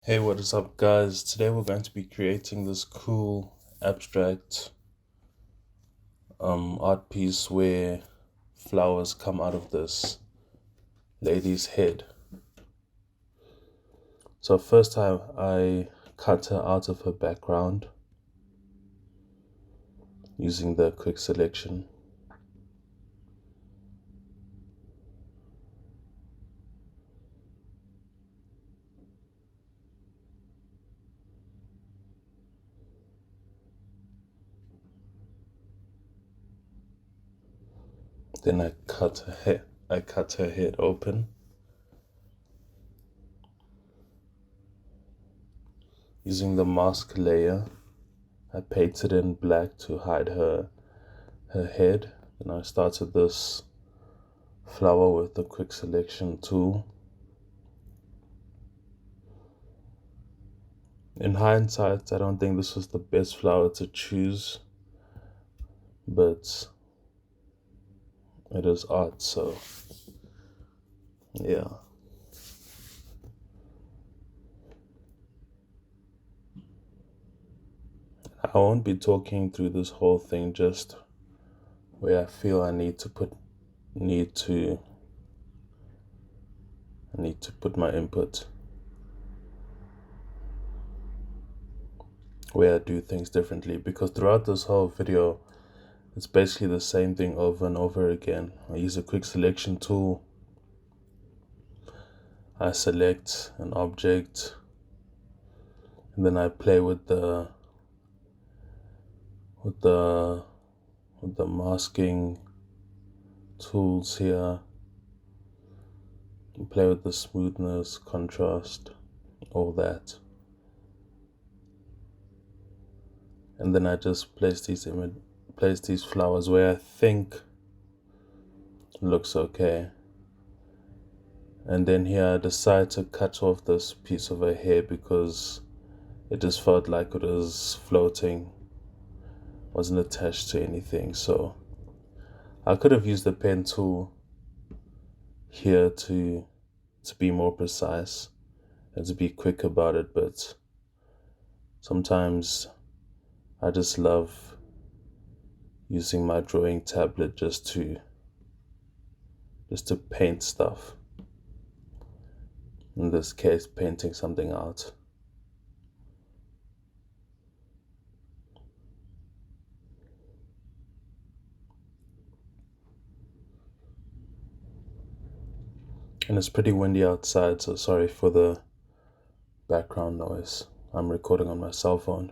Hey, what is up, guys? Today we're going to be creating this cool abstract art piece where flowers come out of this lady's head. So first I cut her out of her background using the quick selection. Then I cut her head open using the mask layer. I painted in black to hide her head. Then I started this flower with the quick selection tool. In hindsight, I don't think this was the best flower to choose, but it is art, so yeah. I won't be talking through this whole thing, just where I feel I need to put my input, where I do things differently, because throughout this whole video it's basically the same thing over and over again. I use a quick selection tool. I select an object and then I play with the masking tools here. Play with the smoothness, contrast, all that. And then I just place these flowers where I think looks okay. And then here I decide to cut off this piece of her hair because it just felt like it was floating, wasn't attached to anything. So I could have used the pen tool here to be more precise and to be quick about it, but sometimes I just love using my drawing tablet just to paint stuff. In this case, painting something out. And it's pretty windy outside, so sorry for the background noise. I'm recording on my cell phone.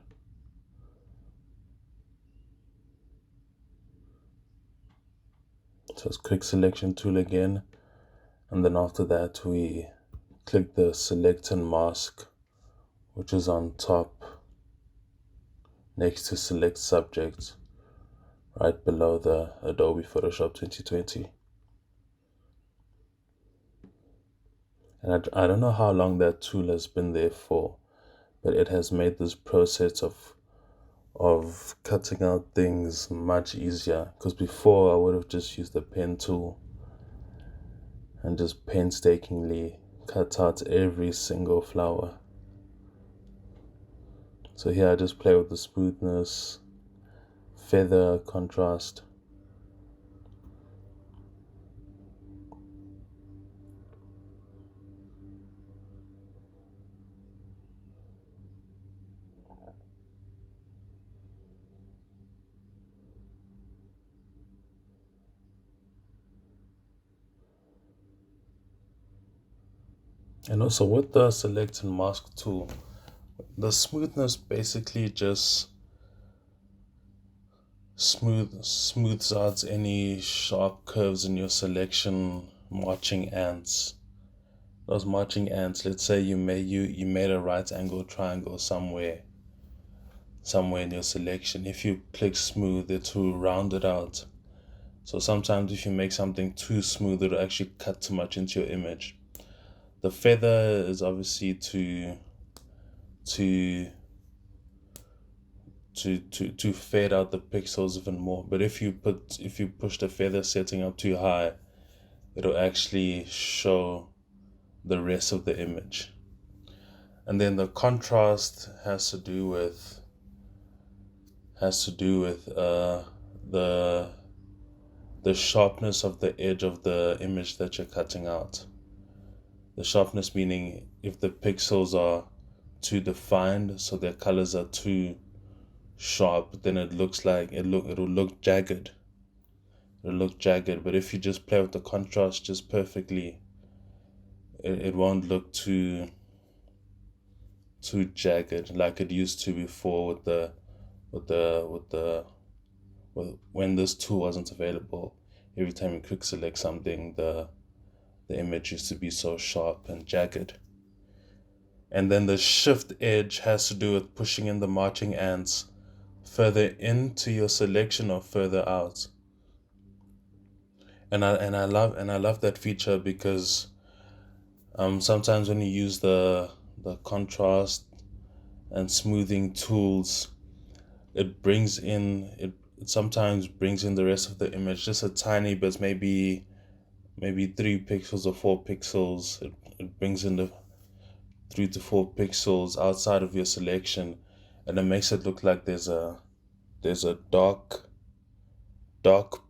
So it's quick selection tool again, and then after that we click the select and mask, which is on top next to select subject, right below the Adobe Photoshop 2020. And I don't know how long that tool has been there for, but it has made this process of cutting out things much easier, because before I would have just used the pen tool and just painstakingly cut out every single flower. So here I just play with the smoothness, feather, contrast. And also with the select and mask tool, the smoothness basically just smooths out any sharp curves in your selection. Marching ants, those marching ants, let's say you made a right angle triangle somewhere in your selection. If you click smooth, it will round it out. So sometimes if you make something too smooth, it'll actually cut too much into your image. The feather is obviously to fade out the pixels even more. But if you push the feather setting up too high, it'll actually show the rest of the image. And then the contrast has to do with the sharpness of the edge of the image that you're cutting out. The sharpness meaning if the pixels are too defined, so their colors are too sharp, then it looks like it'll look jagged. It'll look jagged. But if you just play with the contrast just perfectly, it won't look too jagged like it used to before when this tool wasn't available. Every time you quick select something, the image used to be so sharp and jagged. And then the shift edge has to do with pushing in the marching ants further into your selection or further out. And I love that feature because sometimes when you use the contrast and smoothing tools, it sometimes brings in the rest of the image just a tiny bit, maybe 3 pixels or 4 pixels. It brings in the 3 to 4 pixels outside of your selection, and it makes it look like there's a dark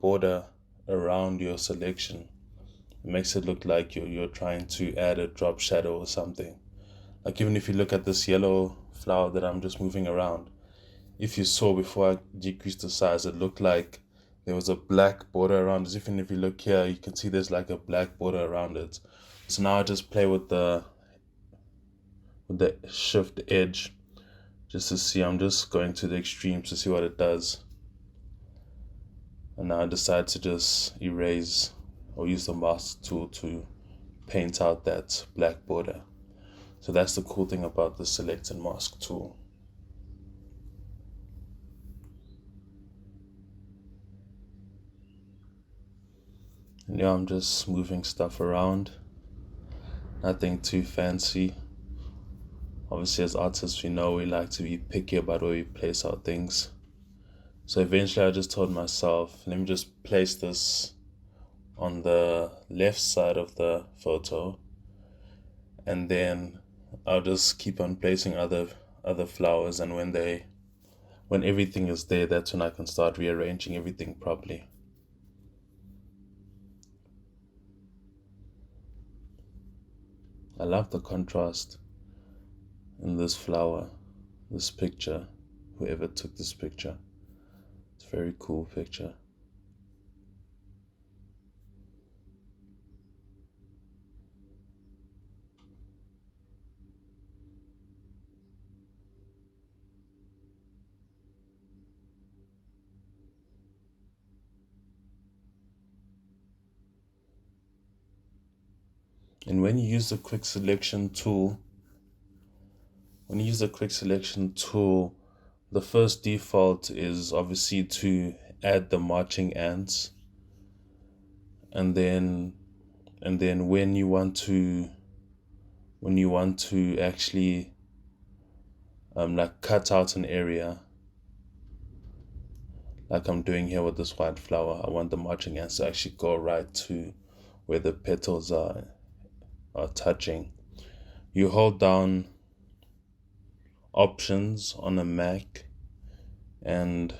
border around your selection. It makes it look like you're trying to add a drop shadow or something. Like even if you look at this yellow flower that I'm just moving around, if you saw before I decreased the size, it looked like there was a black border around it. Even if you look here, you can see there's like a black border around it. So now I just play with the shift edge just to see. I'm just going to the extremes to see what it does. And now I decide to just erase or use the mask tool to paint out that black border. So that's the cool thing about the select and mask tool. And yeah, I'm just moving stuff around. Nothing too fancy. Obviously, as artists, we know we like to be picky about where we place our things. So eventually I just told myself, let me just place this on the left side of the photo, and then I'll just keep on placing other flowers, and when everything is there, that's when I can start rearranging everything properly. I love the contrast in this flower, this picture, whoever took this picture. It's a very cool picture. And when you use the quick selection tool, the first default is obviously to add the marching ants. And then when you want to actually like cut out an area, like I'm doing here with this white flower, I want the marching ants to actually go right to where the petals are touching. You hold down Options on a Mac, and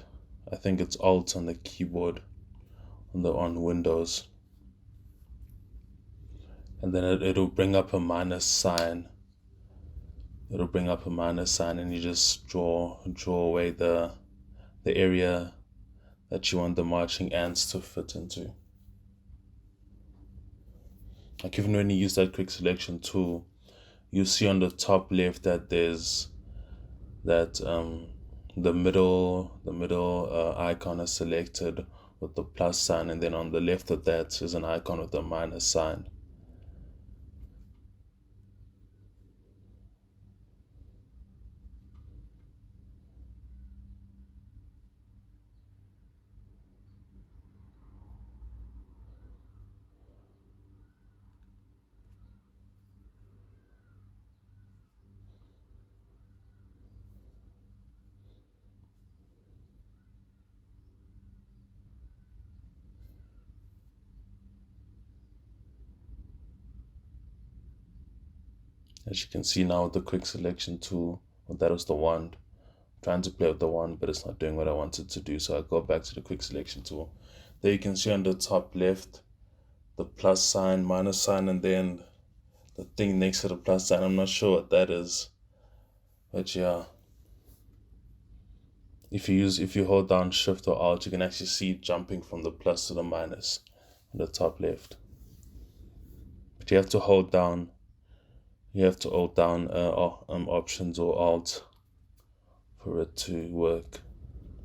I think it's Alt on the keyboard on Windows, and then it'll bring up a minus sign. And you just draw away the area that you want the marching ants to fit into. Like even when you use that quick selection tool, you see on the top left that there's that the middle icon is selected with the plus sign, and then on the left of that is an icon with a minus sign. As you can see now with the quick selection tool, well, that was the wand. I'm trying to play with the wand, but it's not doing what I wanted to do, so I go back to the quick selection tool. There you can see on the top left the plus sign, minus sign, and then the thing next to the plus sign. I'm not sure what that is, but yeah. If you hold down Shift or Alt, you can actually see it jumping from the plus to the minus on the top left. But you have to hold down Options or Alt for it to work,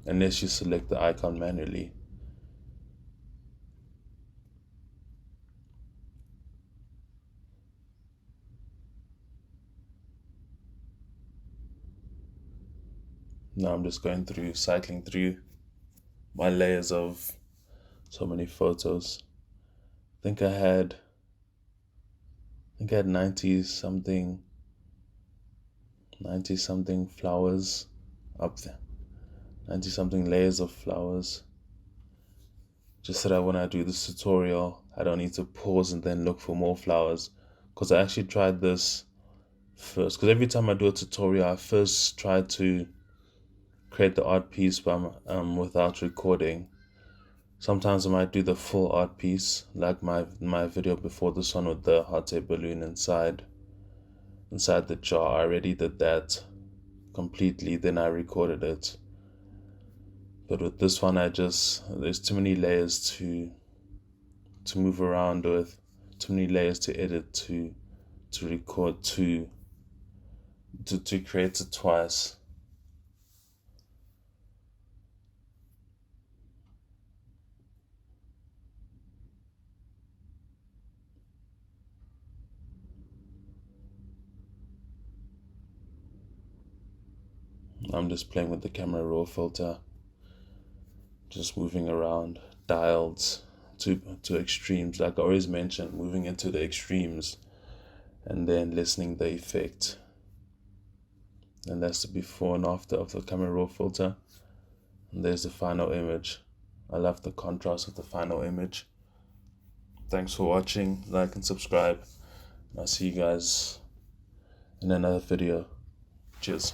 unless you select the icon manually. Now I'm just cycling through my layers of so many photos. I think I had 90 something flowers up there. 90 something layers of flowers. Just so that when I do this tutorial, I don't need to pause and then look for more flowers. Because I actually tried this first. Because every time I do a tutorial, I first try to create the art piece without recording. Sometimes I might do the full art piece, like my video before this one with the hot air balloon inside the jar. I already did that completely, then I recorded it. But with this one, there's too many layers to move around with, too many layers to edit, to record, to create it twice. I'm just playing with the camera raw filter, just moving around, dialed to extremes, like I always mention, moving into the extremes, and then lessening the effect. And that's the before and after of the camera raw filter. And there's the final image. I love the contrast of the final image. Thanks for watching. Like and subscribe. I'll see you guys in another video. Cheers.